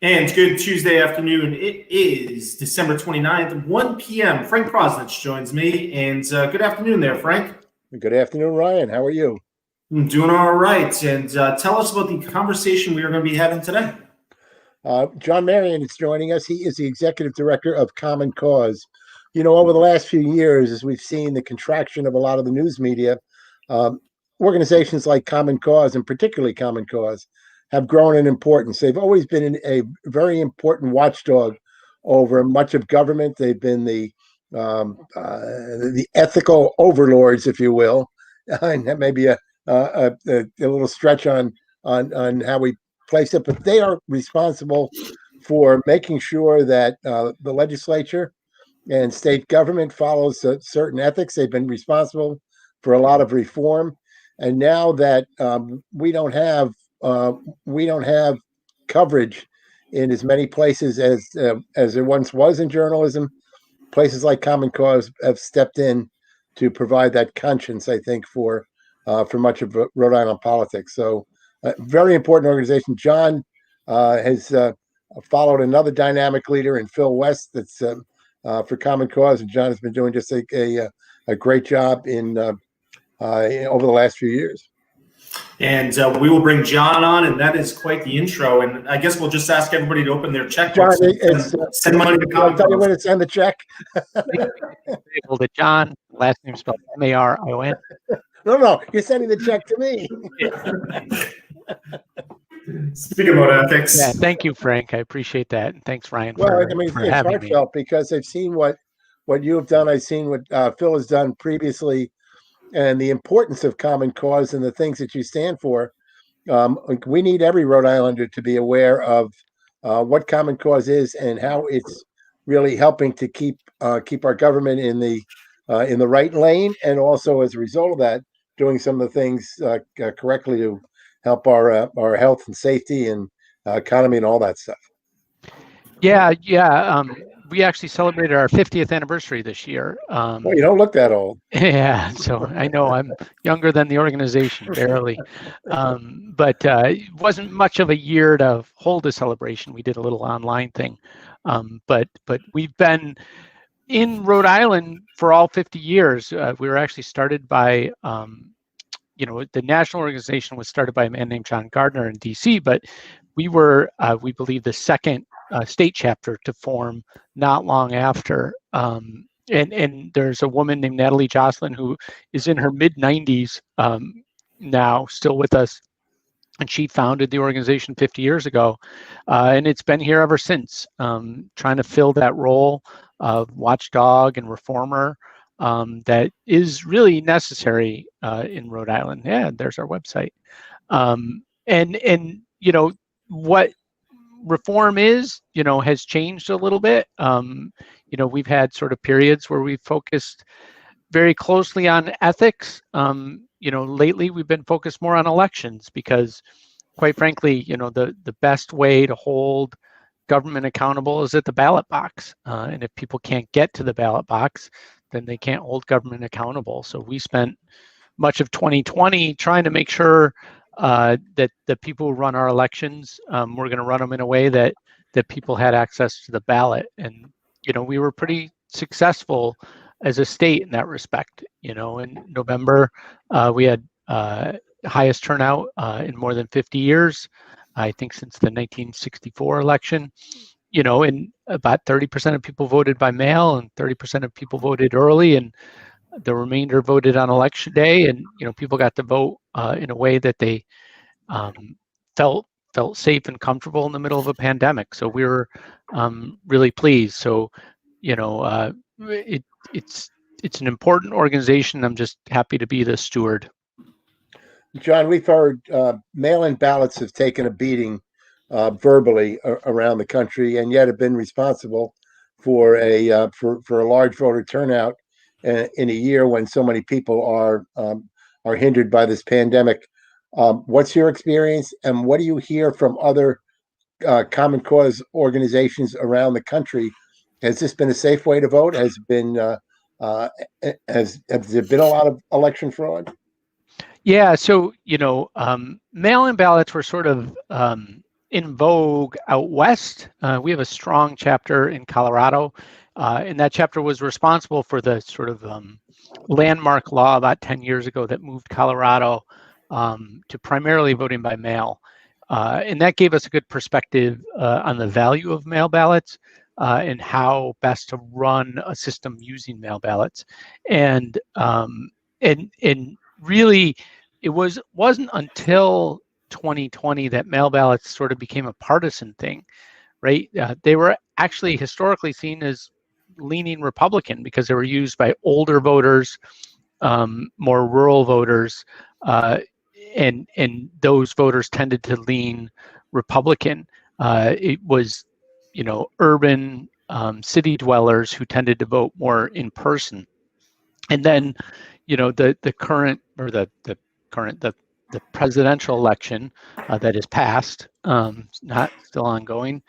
And good Tuesday afternoon. It is December 29th, 1 p.m. Frank Prosnich joins me. And good afternoon there, Frank. Good afternoon, Ryan. How are you? I'm doing all right. And tell us about the conversation we are going to be having today. John Marion is joining us. He is the executive director of Common Cause. You know, over the last few years, as we've seen the contraction of a lot of the news media, organizations like Common Cause, and particularly Common Cause, have grown in importance. They've always been a very important watchdog over much of government. They've been the ethical overlords, if you will, and that may be a little stretch on how we place it, but they are responsible for making sure that the legislature and state government follows certain ethics. They've been responsible for a lot of reform, and now that we don't have coverage in as many places as there once was in journalism, places like Common Cause have stepped in to provide that conscience, I think, for much of Rhode Island politics. So, very important organization. John has followed another dynamic leader in Phil West that's for Common Cause, and John has been doing just a great job in over the last few years. And we will bring John on, and that is quite the intro. And I guess we'll just ask everybody to open their checkbooks and send money to Common Cause. I'll tell you when to send the check. To John, last name spelled Marion. No, you're sending the check to me. Speaking about ethics. Yeah, thank you, Frank. I appreciate that. And thanks, Ryan, for it's having me. Because I've seen what you have done. I've seen what Phil has done previously, and the importance of Common Cause and the things that you stand for. We need every Rhode Islander to be aware of what Common Cause is and how it's really helping to keep our government in the right lane, and also as a result of that, doing some of the things correctly to help our health and safety and economy and all that stuff. Yeah. We actually celebrated our 50th anniversary this year. Well, you don't look that old. Yeah, so I know I'm younger than the organization, barely. But it wasn't much of a year to hold a celebration. We did a little online thing. But we've been in Rhode Island for all 50 years. We were actually started by, the national organization was started by a man named John Gardner in DC, but we were, we believe, the second state chapter to form not long after. And there's a woman named Natalie Jocelyn who is in her mid-90s now, still with us. And she founded the organization 50 years ago. And it's been here ever since, trying to fill that role of watchdog and reformer that is really necessary in Rhode Island. Yeah, there's our website. And what reform is, has changed a little bit. We've had sort of periods where we've focused very closely on ethics. Lately we've been focused more on elections because, quite frankly, the best way to hold government accountable is at the ballot box. And if people can't get to the ballot box, then they can't hold government accountable. So we spent much of 2020 trying to make sure that the people who run our elections, we're going to run them in a way that people had access to the ballot. And, we were pretty successful as a state in that respect. In November, we had highest turnout in more than 50 years, I think since the 1964 election. And about 30% of people voted by mail and 30% of people voted early, and the remainder voted on election day. And, people got to vote in a way that they felt safe and comfortable in the middle of a pandemic. So we were really pleased. So, it's an important organization. I'm just happy to be the steward. John, we've heard mail-in ballots have taken a beating verbally around the country, and yet have been responsible for a large voter turnout in a year when so many people are hindered by this pandemic. What's your experience, and what do you hear from other Common Cause organizations around the country? Has this been a safe way to vote? Has there been a lot of election fraud? Yeah, so mail-in ballots were sort of in vogue out west. We have a strong chapter in Colorado, and that chapter was responsible for the sort of landmark law about 10 years ago that moved Colorado to primarily voting by mail. And that gave us a good perspective on the value of mail ballots and how best to run a system using mail ballots. And really, it wasn't until 2020 that mail ballots sort of became a partisan thing, right? They were actually historically seen as leaning Republican because they were used by older voters, more rural voters, and those voters tended to lean Republican. It was, urban city dwellers who tended to vote more in person. And then, the current or the presidential election that is passed, not still ongoing,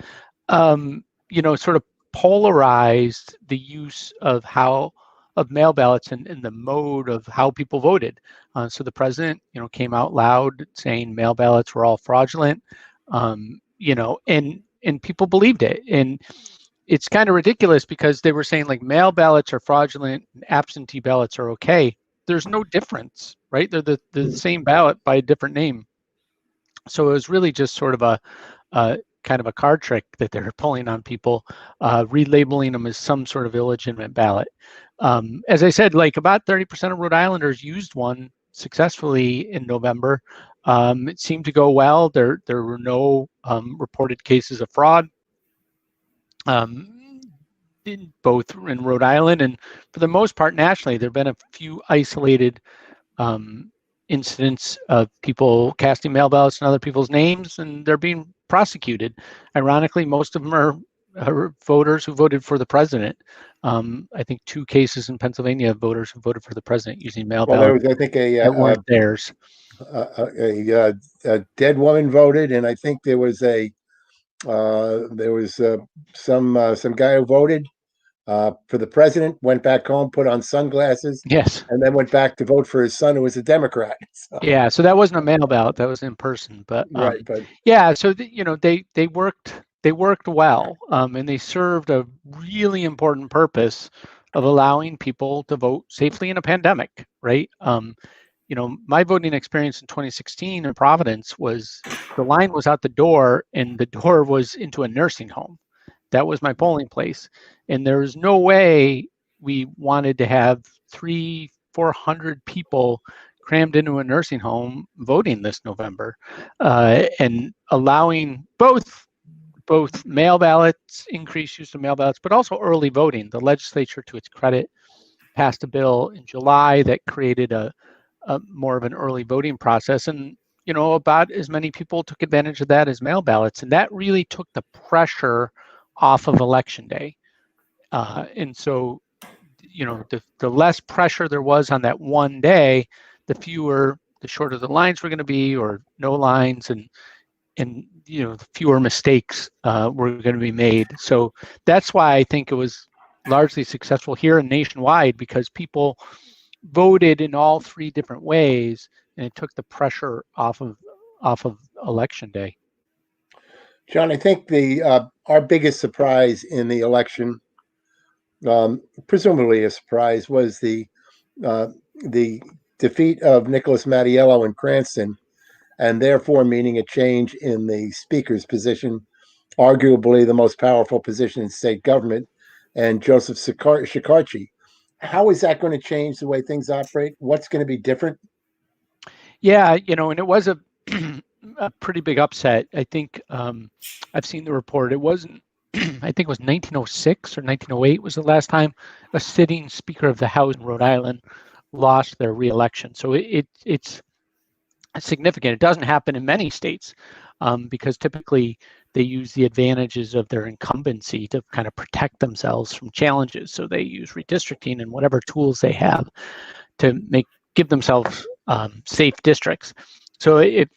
sort of polarized the use of mail ballots and the mode of how people voted. So the president, came out loud saying mail ballots were all fraudulent, and people believed it. And it's kind of ridiculous because they were saying like mail ballots are fraudulent and absentee ballots are okay. There's no difference, right? They're the same ballot by a different name. So it was really just sort of a kind of a card trick that they're pulling on people, relabeling them as some sort of illegitimate ballot. As I said, like about 30% of Rhode Islanders used one successfully in November. It seemed to go well. There were no reported cases of fraud, both in Rhode Island and for the most part nationally. There have been a few isolated incidents of people casting mail ballots in other people's names, and they're being prosecuted. Ironically, most of them are voters who voted for the president. I think 2 cases in Pennsylvania of voters who voted for the president using mail ballots. There was, I think, that weren't theirs. A dead woman voted, and I think there was some guy who voted for the president, went back home, put on sunglasses, yes, and then went back to vote for his son, who was a Democrat. So. Yeah, so that wasn't a mail ballot; that was in person. But right, but yeah, so they worked well, and they served a really important purpose of allowing people to vote safely in a pandemic, right? My voting experience in 2016 in Providence was the line was out the door, and the door was into a nursing home. That was my polling place. And there was no way we wanted to have 300-400 people crammed into a nursing home voting this November. And allowing both mail ballots, increased use of mail ballots, but also early voting. The legislature, to its credit, passed a bill in July that created a more of an early voting process. And about as many people took advantage of that as mail ballots. And that really took the pressure off of election day. And so, the less pressure there was on that one day, the shorter the lines were going to be, or no lines, and the fewer mistakes were going to be made. So that's why I think it was largely successful here and nationwide, because people voted in all 3 different ways, and it took the pressure off of election day. John, I think our biggest surprise in the election, presumably a surprise, was the defeat of Nicholas Mattiello in Cranston, and therefore meaning a change in the speaker's position, arguably the most powerful position in state government, and Joseph Shekarchi. How is that going to change the way things operate? What's going to be different? Yeah, and it was a pretty big upset. I think I've seen the report. It wasn't, I think it was 1906 or 1908 was the last time a sitting Speaker of the House in Rhode Island lost their reelection. So it's significant. It doesn't happen in many states because typically they use the advantages of their incumbency to kind of protect themselves from challenges. So they use redistricting and whatever tools they have to give themselves safe districts. So it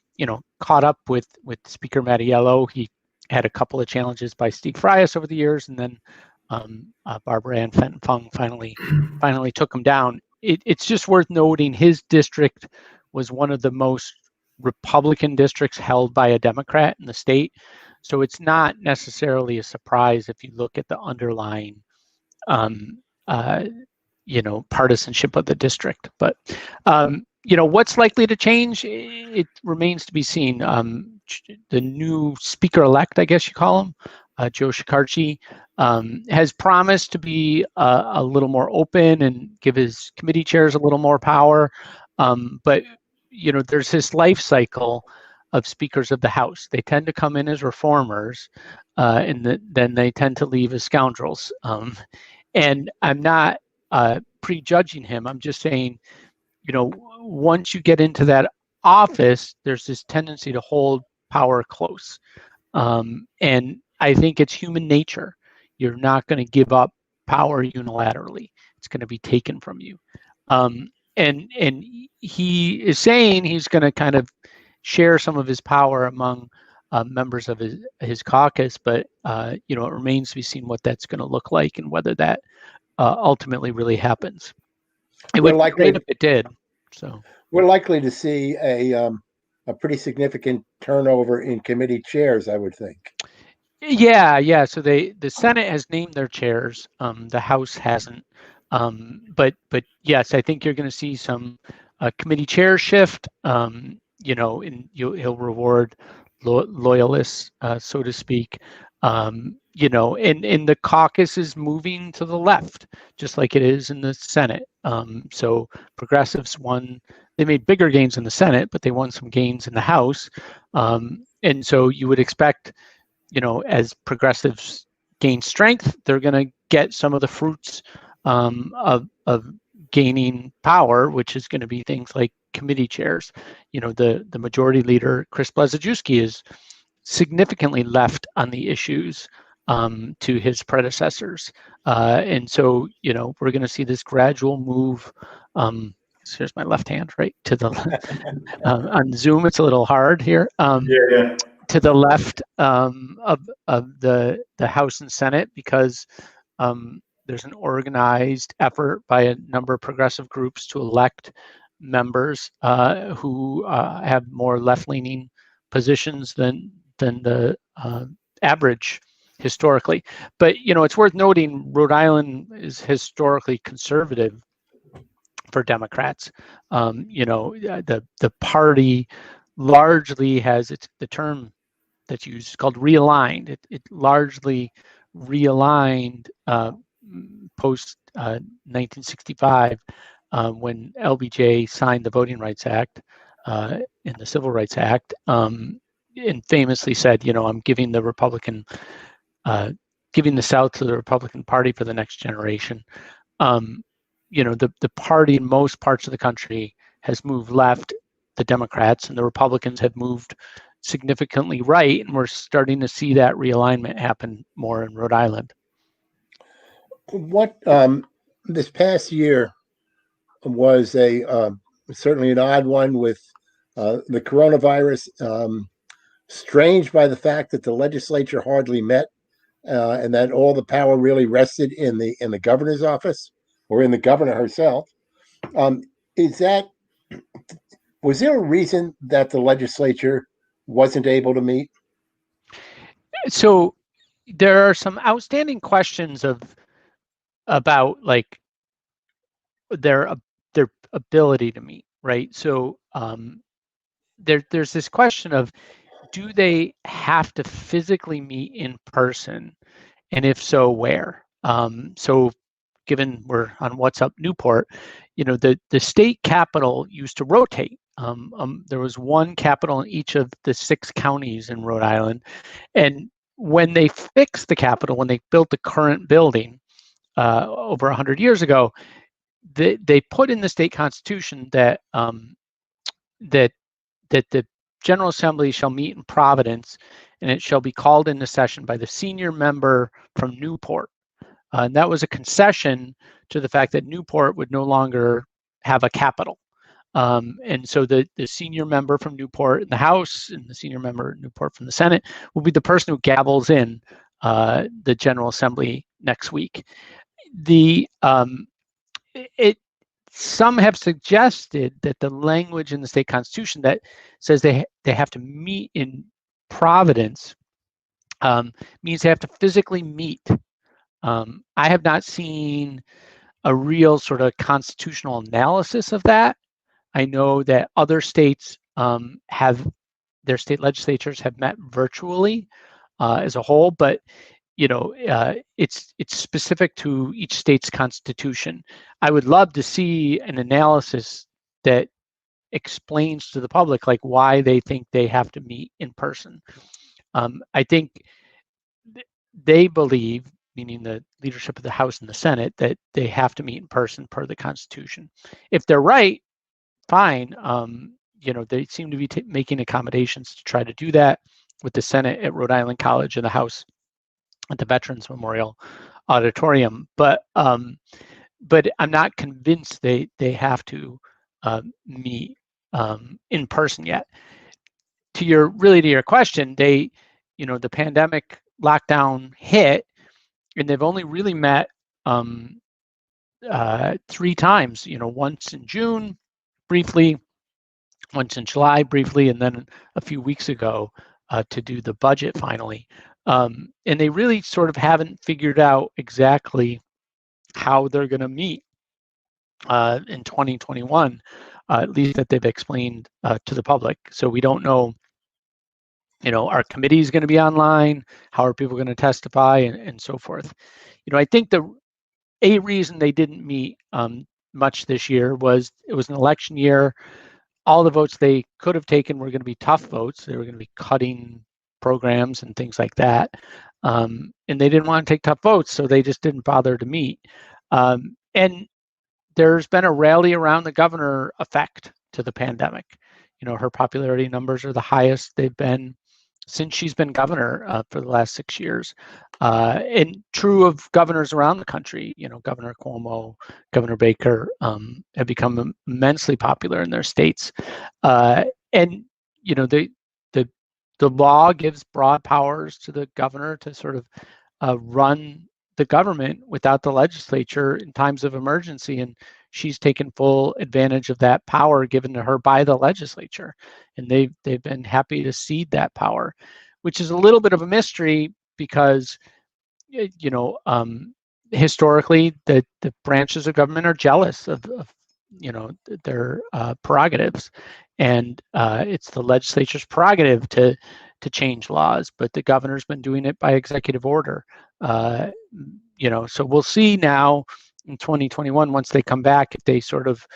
caught up with Speaker Mattiello. He had a couple of challenges by Steve Frias over the years, and then Barbara Ann Fenton-Fung finally took him down. It's just worth noting his district was one of the most Republican districts held by a Democrat in the state. So it's not necessarily a surprise if you look at the underlying, partisanship of the district. But, what's likely to change, it remains to be seen. The new speaker-elect, I guess you call him, Joe Shikarchi, has promised to be a little more open and give his committee chairs a little more power. But there's this life cycle of speakers of the House. They tend to come in as reformers, and then they tend to leave as scoundrels. And I'm not prejudging him. I'm just saying, once you get into that office, there's this tendency to hold power close. And I think it's human nature. You're not going to give up power unilaterally. It's going to be taken from you. And he is saying he's going to kind of share some of his power among members of his caucus, but it remains to be seen what that's going to look like and whether that ultimately really happens. It would be great if it did. So we're likely to see a pretty significant turnover in committee chairs, I would think. Yeah. So the Senate has named their chairs. The House hasn't. But yes, I think you're going to see some committee chair shift. And he'll reward loyalists, so to speak. And the caucus is moving to the left, just like it is in the Senate. So progressives won. They made bigger gains in the Senate, but they won some gains in the House. And so you would expect, as progressives gain strength, they're going to get some of the fruits of gaining power, which is going to be things like committee chairs. The majority leader, Chris Blazejewski, is significantly left on the issues to his predecessors. And so, we're going to see this gradual move. So here's my left hand, right, to the on Zoom. It's a little hard here. To the left of the House and Senate, because there's an organized effort by a number of progressive groups to elect members who have more left-leaning positions than the average historically. But it's worth noting Rhode Island is historically conservative for Democrats. The party largely has the term that's used is called realigned. It largely realigned post 1965 when LBJ signed the Voting Rights Act and the Civil Rights Act, and famously said, I'm giving the South to the Republican Party for the next generation. The party in most parts of the country has moved left, the Democrats, and the Republicans have moved significantly right, and we're starting to see that realignment happen more in Rhode Island. What this past year was certainly an odd one with the coronavirus, strange by the fact that the legislature hardly met, and that all the power really rested in the governor's office or in the governor herself. Was there a reason that the legislature wasn't able to meet? So there are some outstanding questions about like their ability to meet, right? So there's this question of, do they have to physically meet in person, and if so, where? So given we're on Up Newport, the state capitol used to rotate. There was one capitol in each of the 6 counties in Rhode Island, and when they fixed the capitol, when they built the current building over 100 years ago, they put in the state constitution that that the General Assembly shall meet in Providence, and it shall be called into session by the senior member from Newport. And that was a concession to the fact that Newport would no longer have a capital. And so the senior member from Newport in the House and the senior member Newport from the Senate will be the person who gavels in the General Assembly next week. some have suggested that the language in the state constitution that says they have to meet in Providence means they have to physically meet. I have not seen a real sort of constitutional analysis of that. I know that other states have their state legislatures have met virtually as a whole, but it's specific to each state's constitution. I would love to see an analysis that explains to the public like why they think they have to meet in person. I think they believe, meaning the leadership of the House and the Senate, that they have to meet in person per the Constitution. If they're right, fine. They seem to be making accommodations to try to do that with the Senate at Rhode Island College and the House at the Veterans Memorial Auditorium. But I'm not convinced they have to meet in person yet. To your question, the pandemic lockdown hit, and they've only really met 3 times. Once in June, briefly, once in July, briefly, and then a few weeks ago to do the budget finally. And they really sort of haven't figured out exactly how they're going to meet in 2021, at least that they've explained to the public. So we don't know, are committees going to be online? How are people going to testify and so forth? I think a reason they didn't meet much this year was it was an election year. All the votes they could have taken were going to be tough votes. They were going to be cutting programs and things like that. And they didn't want to take tough votes, so they just didn't bother to meet. And there's been a rally around the governor effect to the pandemic. Her popularity numbers are the highest they've been since she's been governor for the last 6 years. And true of governors around the country, Governor Cuomo, Governor Baker have become immensely popular in their states. And, the law gives broad powers to the governor to sort of run the government without the legislature in times of emergency. And she's taken full advantage of that power given to her by the legislature. And they've been happy to cede that power, which is a little bit of a mystery because, historically, the branches of government are jealous of their prerogatives. And it's the legislature's prerogative to change laws, but the governor's been doing it by executive order. So we'll see now in 2021, once they come back, if they sort of,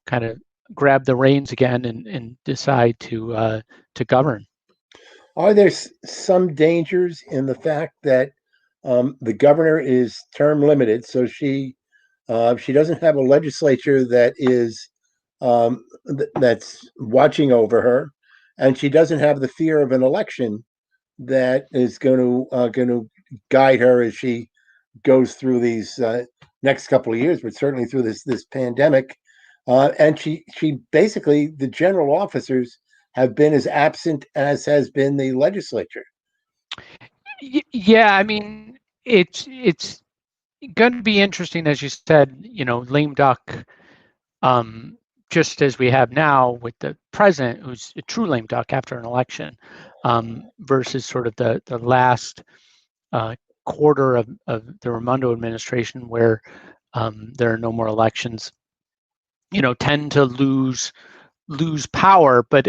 kind of grab the reins again and decide to govern. Are there some dangers in the fact that the governor is term limited, so she doesn't have a legislature that is that's watching over her, and she doesn't have the fear of an election that is going to guide her as she goes through these next couple of years, but certainly through this pandemic. And she basically, the general officers have been as absent as has been the legislature. Yeah, I mean, it's going to be interesting, as you said, lame duck, just as we have now with the president, who's a true lame duck after an election, versus sort of the last quarter of the Raimondo administration, where there are no more elections, tend to lose power, but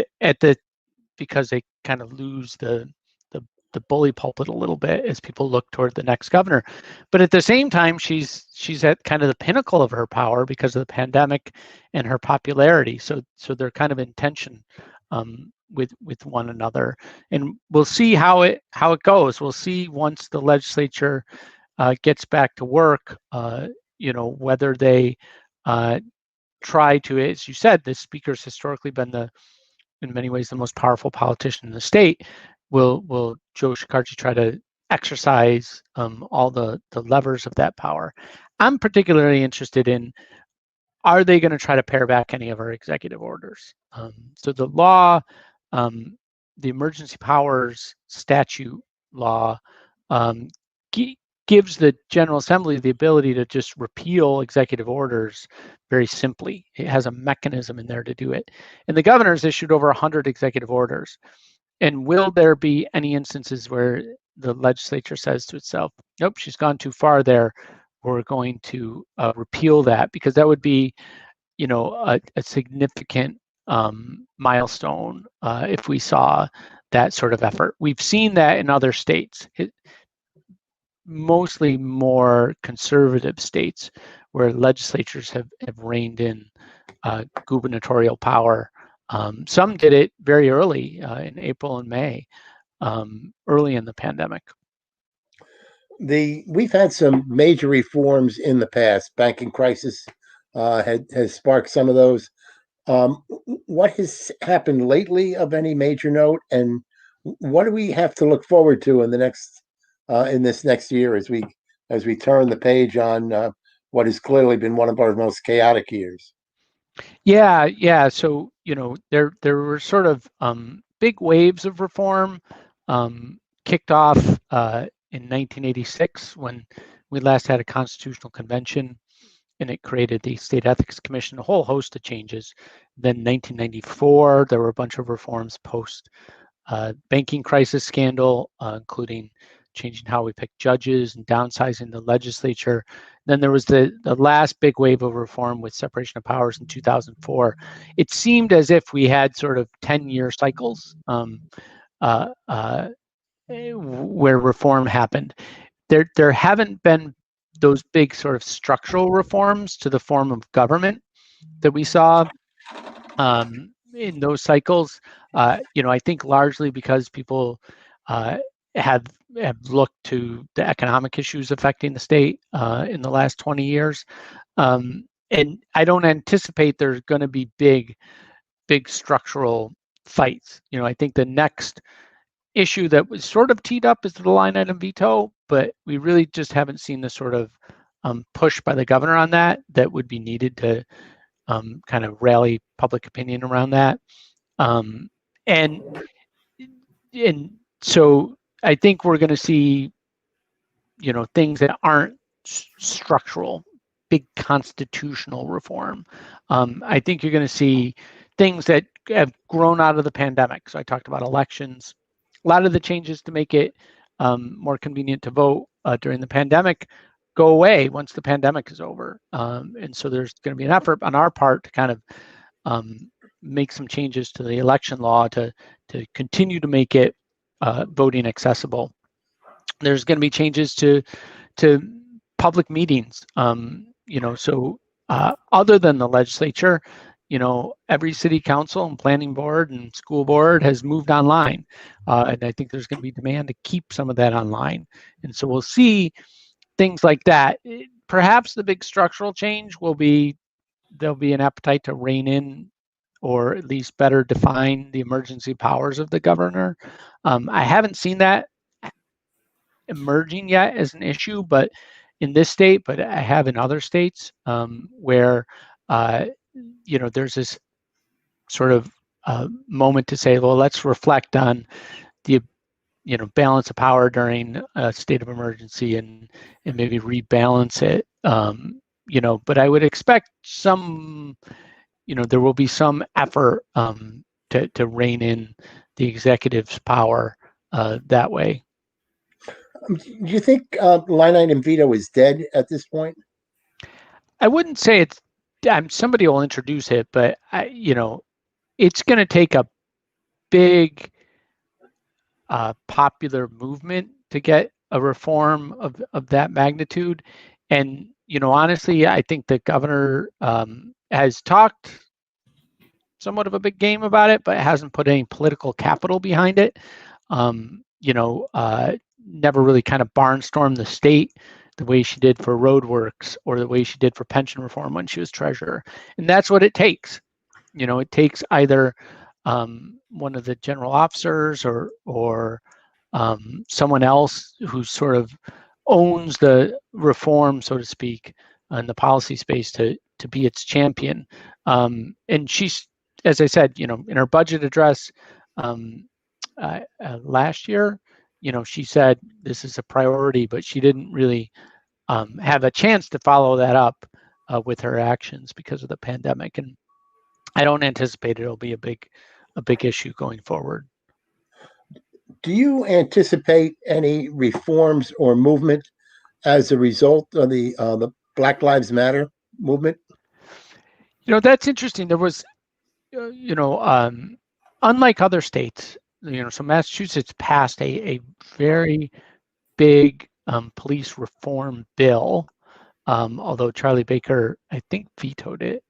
because they kind of lose the bully pulpit a little bit as people look toward the next governor. But at the same time, she's at kind of the pinnacle of her power because of the pandemic and her popularity. So they're kind of in tension with one another, and we'll see how it goes. We'll see once the legislature gets back to work, whether they try to, as you said, the speaker's historically been in many ways the most powerful politician in the state. Will Joe Shekarchi try to exercise all the levers of that power? I'm particularly interested in, are they going to try to pare back any of our executive orders? So the law, the emergency powers statute law, gives the General Assembly the ability to just repeal executive orders very simply. It has a mechanism in there to do it. And the governor's issued over 100 executive orders. And will there be any instances where the legislature says to itself, nope, she's gone too far there, we're going to repeal that? Because that would be, a significant milestone if we saw that sort of effort. We've seen that in other states, mostly more conservative states, where legislatures have reined in gubernatorial power. Some did it very early in April and May, early in the pandemic. We've had some major reforms in the past. Banking crisis has sparked some of those. What has happened lately of any major note, and what do we have to look forward to in this next year as we turn the page on what has clearly been one of our most chaotic years? Yeah. So there were sort of big waves of reform kicked off in 1986 when we last had a constitutional convention, and it created the State Ethics Commission, a whole host of changes. Then 1994, there were a bunch of reforms post banking crisis scandal, including changing how we pick judges and downsizing the legislature. Then there was the last big wave of reform with separation of powers in 2004. It seemed as if we had sort of 10-year cycles where reform happened. There haven't been those big sort of structural reforms to the form of government that we saw in those cycles. I think largely because people have looked to the economic issues affecting the state in the last 20 years. And I don't anticipate there's going to be big structural fights. I think the next issue that was sort of teed up is the line item veto, but we really just haven't seen the sort of push by the governor on that would be needed to kind of rally public opinion around that. And so I think we're going to see, things that aren't structural, big constitutional reform. I think you're going to see things that have grown out of the pandemic. So I talked about elections. A lot of the changes to make it more convenient to vote during the pandemic go away once the pandemic is over. And so there's going to be an effort on our part to kind of make some changes to the election law to continue to make it voting accessible. There's going to be changes to public meetings. So other than the legislature, every city council and planning board and school board has moved online. And I think there's going to be demand to keep some of that online. And so we'll see things like that. Perhaps the big structural change will be there'll be an appetite to rein in or at least better define the emergency powers of the governor. I haven't seen that emerging yet as an issue, but in this state, but I have in other states where there's this sort of moment to say, well, let's reflect on the balance of power during a state of emergency and maybe rebalance it. But I would expect some, there will be some effort to rein in the executive's power that way. Do you think line item veto is dead at this point? I wouldn't say it's. Somebody will introduce it, but it's going to take a big popular movement to get a reform of that magnitude. And honestly, I think the governor has talked somewhat of a big game about it, but hasn't put any political capital behind it. Never really kind of barnstormed the state the way she did for roadworks or the way she did for pension reform when she was treasurer. And that's what it takes. It takes either one of the general officers or someone else who sort of owns the reform, so to speak, in the policy space to be its champion. And she's, as I said, in her budget address last year, she said this is a priority, but she didn't really have a chance to follow that up with her actions because of the pandemic. And I don't anticipate it'll be a big issue going forward. Do you anticipate any reforms or movement as a result of the Black Lives Matter movement? That's interesting. There was, unlike other states, so Massachusetts passed a very big police reform bill, although Charlie Baker, I think, vetoed it.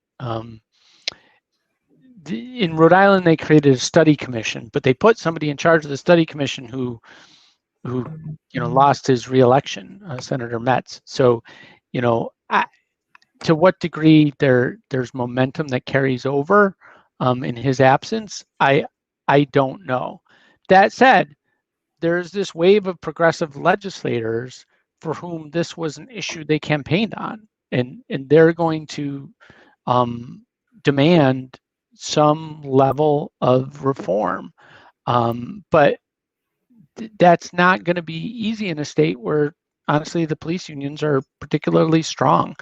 In Rhode Island, they created a study commission, but they put somebody in charge of the study commission who lost his reelection, Senator Metz. So, to what degree there's momentum that carries over in his absence, I don't know. That said, there's this wave of progressive legislators for whom this was an issue they campaigned on, and they're going to demand some level of reform. But that's not going to be easy in a state where, honestly, the police unions are particularly strong,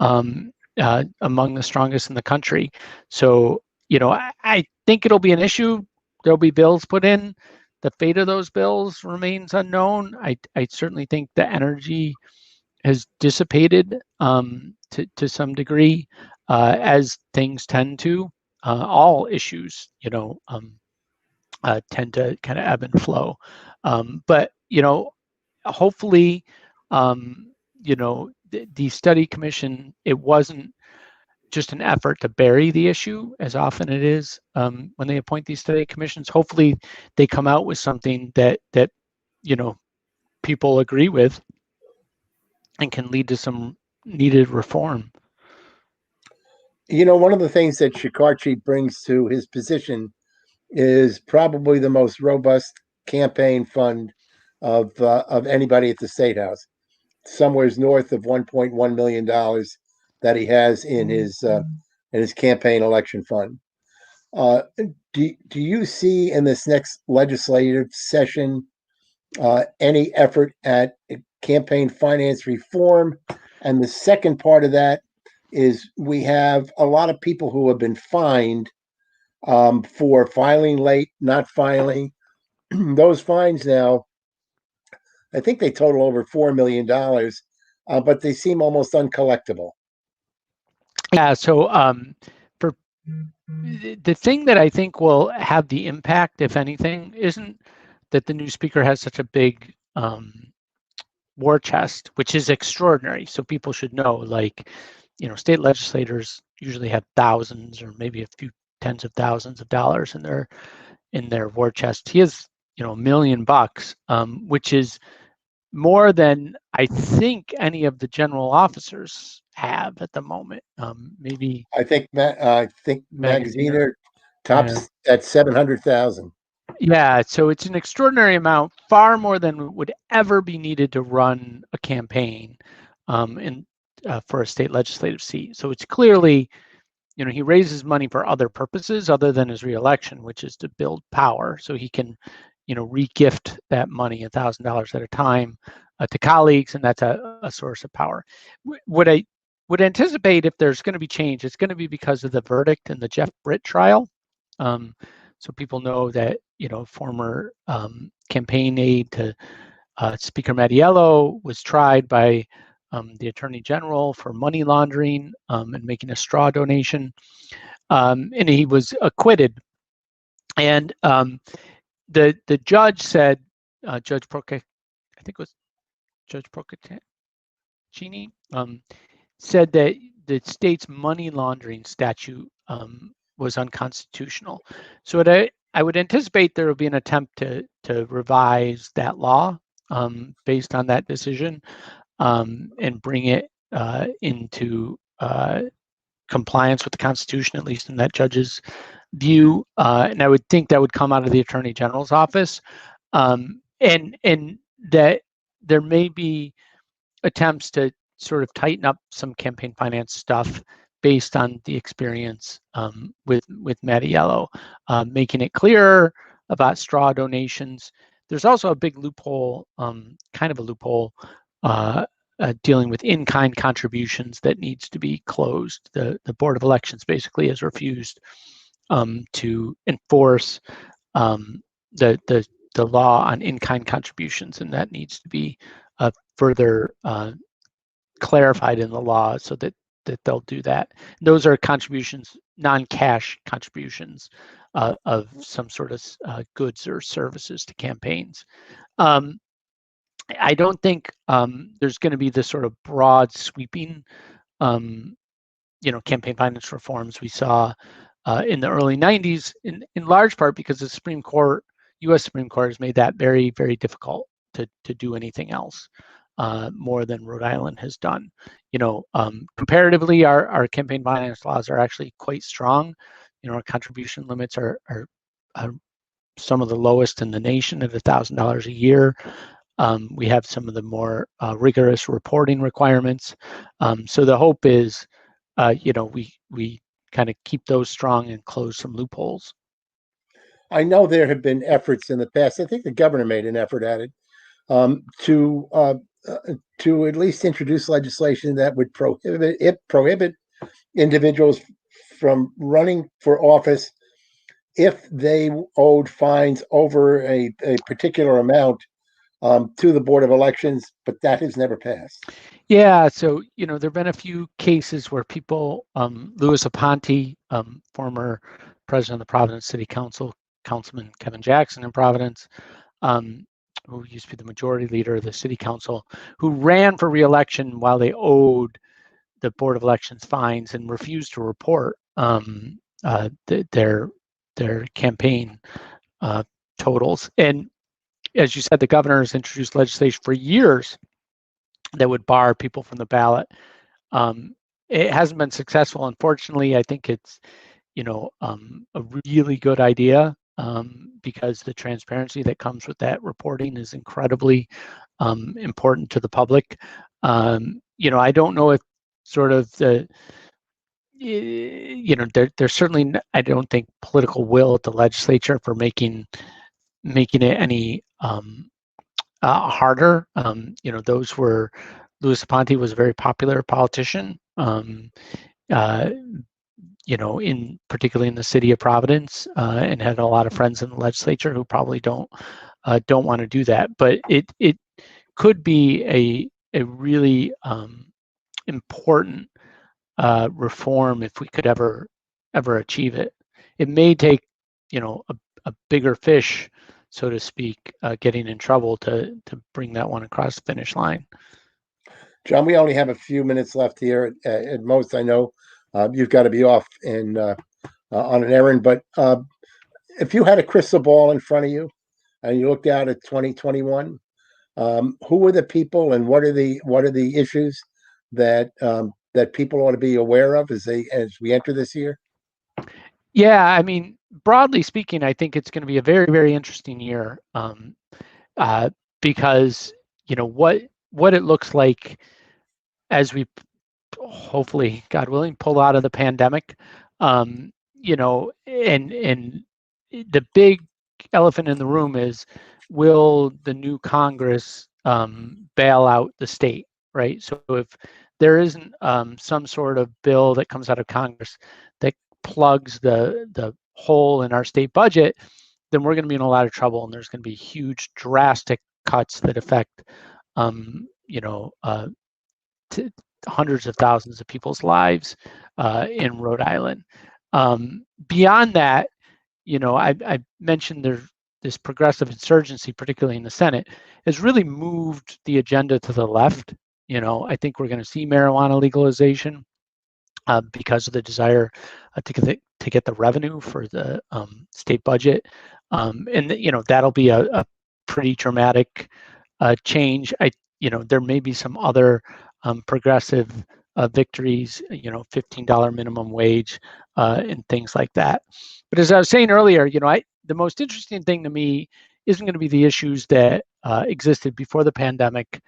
among the strongest in the country. So, I think it'll be an issue. There'll be bills put in. The fate of those bills remains unknown. I certainly think the energy has dissipated to some degree, as things tend to. All issues, tend to kind of ebb and flow. But hopefully, the study commission, it wasn't just an effort to bury the issue, as often it is when they appoint these study commissions. Hopefully, they come out with something that people agree with and can lead to some needed reform. One of the things that Shikarchi brings to his position is probably the most robust campaign fund of anybody at the State House. Somewhere's north of $1.1 million that he has in his campaign election fund. Do you see in this next legislative session any effort at campaign finance reform? And the second part of that is we have a lot of people who have been fined for filing late, not filing. Those fines now, I think they total over $4 million, but they seem almost uncollectible. Yeah, so for the thing that I think will have the impact, if anything, isn't that the new speaker has such a big war chest, which is extraordinary. So people should know, like, state legislators usually have thousands or maybe a few tens of thousands of dollars in their war chest. He has, $1 million, which is more than I think any of the general officers have at the moment. Maybe I think Magaziner tops at 700,000. Yeah, so it's an extraordinary amount, far more than would ever be needed to run a campaign for a state legislative seat. So it's clearly, he raises money for other purposes other than his reelection, which is to build power, so he can, re-gift that money $1,000 at a time to colleagues, and that's a source of power. What I would anticipate, if there's going to be change, it's going to be because of the verdict in the Jeff Britt trial. So people know that, former campaign aide to Speaker Mattiello was tried by the Attorney General for money laundering and making a straw donation, and he was acquitted. And the judge said, Judge Procaccini, I think it was Judge Procaccini, said that the state's money laundering statute was unconstitutional. So I would anticipate there will be an attempt to revise that law based on that decision and bring it into compliance with the Constitution, at least in that judge's view. And I would think that would come out of the Attorney General's office, and that there may be attempts to sort of tighten up some campaign finance stuff based on the experience with Mattiello, making it clearer about straw donations. There's also a big loophole, kind of a loophole, dealing with in-kind contributions that needs to be closed. The Board of Elections basically has refused to enforce the law on in-kind contributions, and that needs to be further clarified in the law so that they'll do that. Those are contributions, non-cash contributions of some sort of goods or services to campaigns. I don't think there's going to be this sort of broad sweeping, campaign finance reforms we saw in the early 90s, in large part because the Supreme Court, U.S. Supreme Court, has made that very, very difficult to do anything else more than Rhode Island has done. Comparatively, our campaign finance laws are actually quite strong. Our contribution limits are some of the lowest in the nation at $1,000 a year. We have some of the more rigorous reporting requirements. So the hope is, we kind of keep those strong and close some loopholes. I know there have been efforts in the past. I think the governor made an effort at it to at least introduce legislation that would prohibit individuals from running for office if they owed fines over a particular amount to the Board of Elections, but that has never passed. Yeah, so there have been a few cases where people, Louis Aponte, former president of the Providence City Council, Councilman Kevin Jackson in Providence, who used to be the majority leader of the city council, who ran for re-election while they owed the Board of Elections fines and refused to report their campaign totals. And as you said, the governor has introduced legislation for years that would bar people from the ballot. It hasn't been successful, unfortunately. I think it's a really good idea because the transparency that comes with that reporting is incredibly important to the public. I don't know if sort of there's certainly, I don't think, political will at the legislature for making it any harder. Those were, Louis Aponte was a very popular politician, particularly in the city of Providence, and had a lot of friends in the legislature who probably don't want to do that. But it could be a really important reform if we could ever achieve it. It may take a bigger fish, so to speak, getting in trouble to bring that one across the finish line. John, we only have a few minutes left here at most. I know you've got to be off on an errand, but if you had a crystal ball in front of you and you looked out at 2021, who are the people and what are the issues that people ought to be aware of as we enter this year? Yeah, I mean, broadly speaking, I think it's going to be a very, very interesting year because what it looks like as we hopefully, God willing, pull out of the pandemic, and the big elephant in the room is, will the new Congress bail out the state, right? So if there isn't some sort of bill that comes out of Congress that plugs the hole in our state budget, then we're going to be in a lot of trouble, and there's going to be huge, drastic cuts that affect, hundreds of thousands of people's lives in Rhode Island. Beyond that, I mentioned there's this progressive insurgency, particularly in the Senate, has really moved the agenda to the left. I think we're going to see marijuana legalization because of the desire to get the revenue for the state budget, and that'll be a pretty dramatic change. There may be some other progressive victories, $15 minimum wage and things like that. But as I was saying earlier, the most interesting thing to me isn't going to be the issues that existed before the pandemic.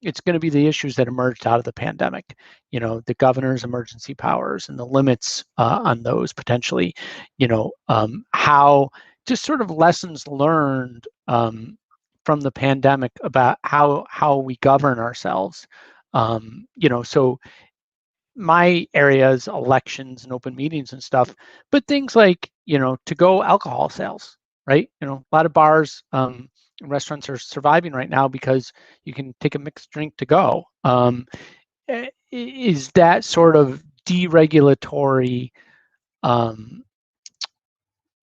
It's going to be the issues that emerged out of the pandemic, the governor's emergency powers and the limits on those potentially, how just sort of lessons learned from the pandemic about how we govern ourselves. So my area is elections and open meetings and stuff, but things like, to-go alcohol sales, right? A lot of bars and restaurants are surviving right now because you can take a mixed drink to go. Is that sort of deregulatory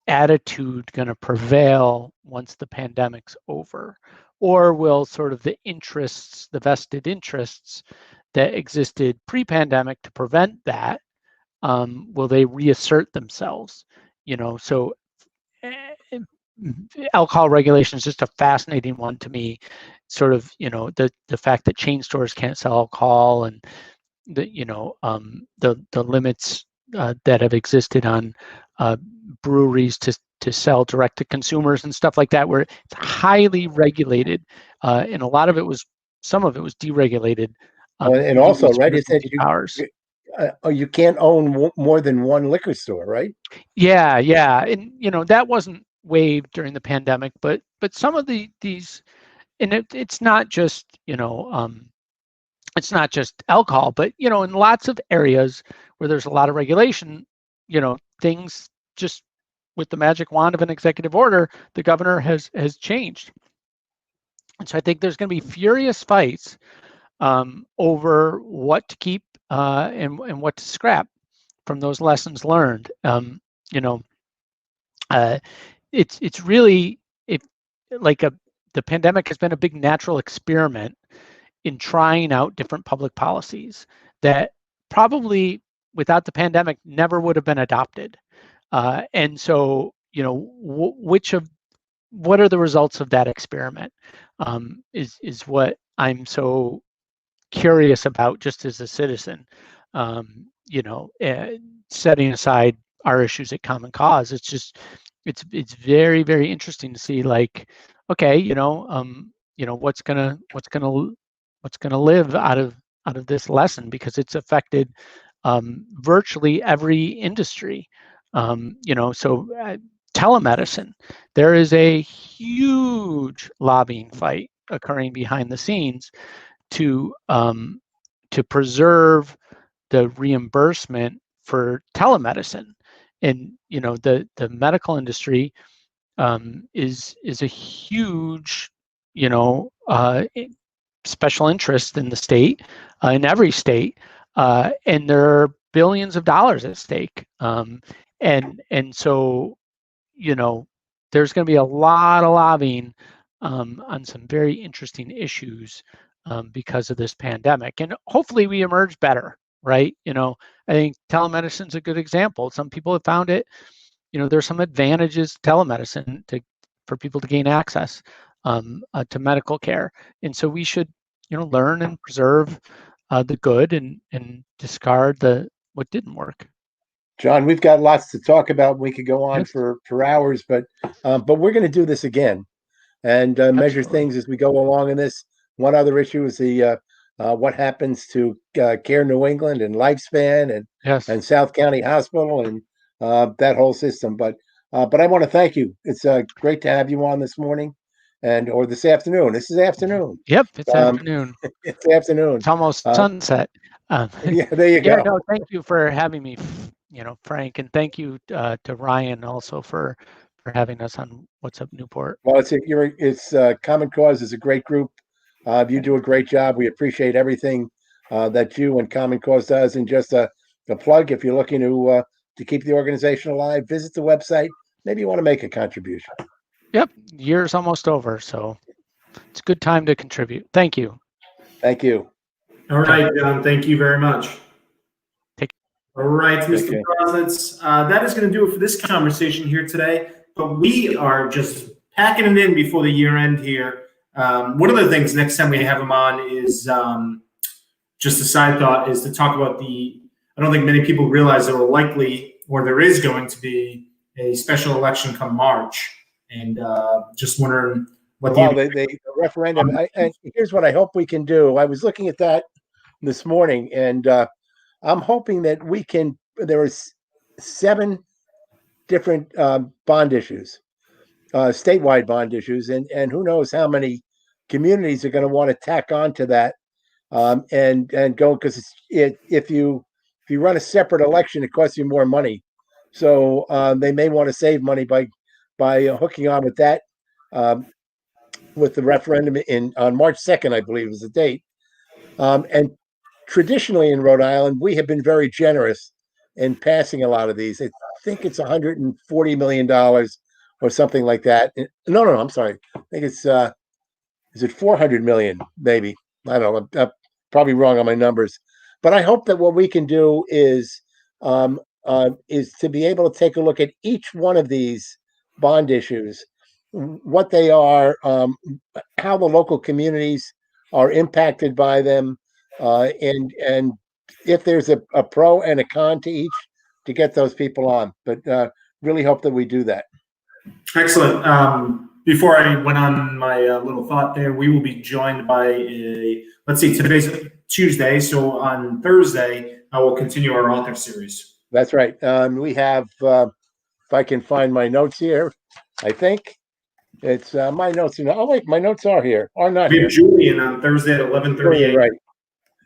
attitude going to prevail once the pandemic's over? Or will sort of the vested interests that existed pre-pandemic to prevent that, will they reassert themselves? So alcohol regulation is just a fascinating one to me. Sort of, the fact that chain stores can't sell alcohol, and the limits that have existed on breweries to sell direct to consumers and stuff like that, where it's highly regulated, and some of it was deregulated. And also, right, it said you can't own more than one liquor store, right? Yeah, and that wasn't waived during the pandemic, but some of these, and it's not just it's not just alcohol, but in lots of areas where there's a lot of regulation, things just with the magic wand of an executive order, the governor has changed. And so I think there's going to be furious fights over what to keep and what to scrap from those lessons learned. It's really the pandemic has been a big natural experiment in trying out different public policies that probably without the pandemic never would have been adopted. And so, what are the results of that experiment is what I'm so curious about just as a citizen. Setting aside our issues at Common Cause, it's very, very interesting to see, like, okay, what's gonna live out of this lesson, because it's affected virtually every industry. Telemedicine, there is a huge lobbying fight occurring behind the scenes to preserve the reimbursement for telemedicine. And the medical industry is a huge special interest in the state, in every state, and there are billions of dollars at stake. And so there's going to be a lot of lobbying on some very interesting issues because of this pandemic, and hopefully we emerge better, right? I think telemedicine is a good example. Some people have found it, there's some advantages to telemedicine for people to gain access to medical care, and so we should learn and preserve the good and discard what didn't work. John, we've got lots to talk about. We could go on Yes. for hours, but we're going to do this again and measure things as we go along in this. One other issue is the what happens to Care New England and Lifespan and South County Hospital and that whole system. But I want to thank you. It's great to have you on this morning or this afternoon. This is afternoon. Yep, it's afternoon. It's afternoon. It's almost sunset. Yeah, there you go. No, thank you for having me, Frank, and thank you to Ryan also for having us on What's Up Newport. Well, it's Common Cause is a great group. You do a great job. We appreciate everything that you and Common Cause does. And just a plug, if you're looking to keep the organization alive, visit the website. Maybe you want to make a contribution. Yep, year's almost over, so it's a good time to contribute. Thank you. Thank you. All right, John. Thank you very much. All right, Mr. Proslitz, that is going to do it for this conversation here today. But we are just packing it in before the year end here. One of the things next time we have him on is just a side thought is to talk about I don't think many people realize there is going to be a special election come March. And just wondering what the referendum. And here's what I hope we can do. I was looking at that this morning, and I'm hoping that we can. There are 7 different bond issues. statewide bond issues, and who knows how many communities are going to want to tack on to that, and go, because if you run a separate election, it costs you more money. So they may want to save money by hooking on with that, with the referendum on March 2nd, I believe is the date. And traditionally in Rhode Island, we have been very generous in passing a lot of these. I think it's $140 million or something like that. No, I'm sorry. I think it's is it 400 million? Maybe. I don't know. I'm probably wrong on my numbers, but I hope that what we can do is to be able to take a look at each one of these bond issues, what they are, how the local communities are impacted by them, and if there's a pro and a con to each, to get those people on. But really hope that we do that. Excellent. Before I went on my little thought there, we will be joined by let's see, today's Tuesday, so on Thursday, I will continue our author series. That's right. We have, if I can find my notes here, I think it's my notes. Oh wait, my notes are here. Are not We here. have Julian on Thursday at 11:30. Right.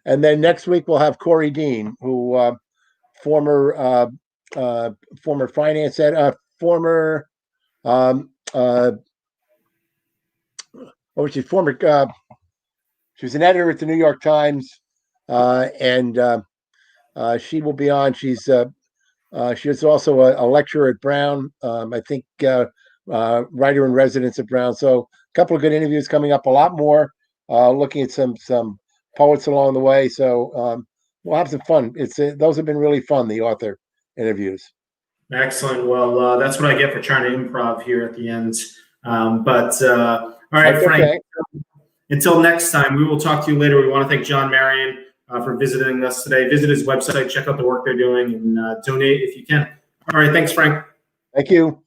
And then next week we'll have Corey Dean, who former finance former what was she? Former she was an editor at the New York Times, and she will be on. She is also a lecturer at Brown. I think writer in residence at Brown. So a couple of good interviews coming up. A lot more. Looking at some poets along the way. So we'll have some fun. Those have been really fun, the author interviews. Excellent. Well, that's what I get for trying to improv here at the end. All right, That's Frank. okay. Until next time, we will talk to you later. We want to thank John Marion for visiting us today. Visit his website, check out the work they're doing, and donate if you can. All right. Thanks, Frank. Thank you.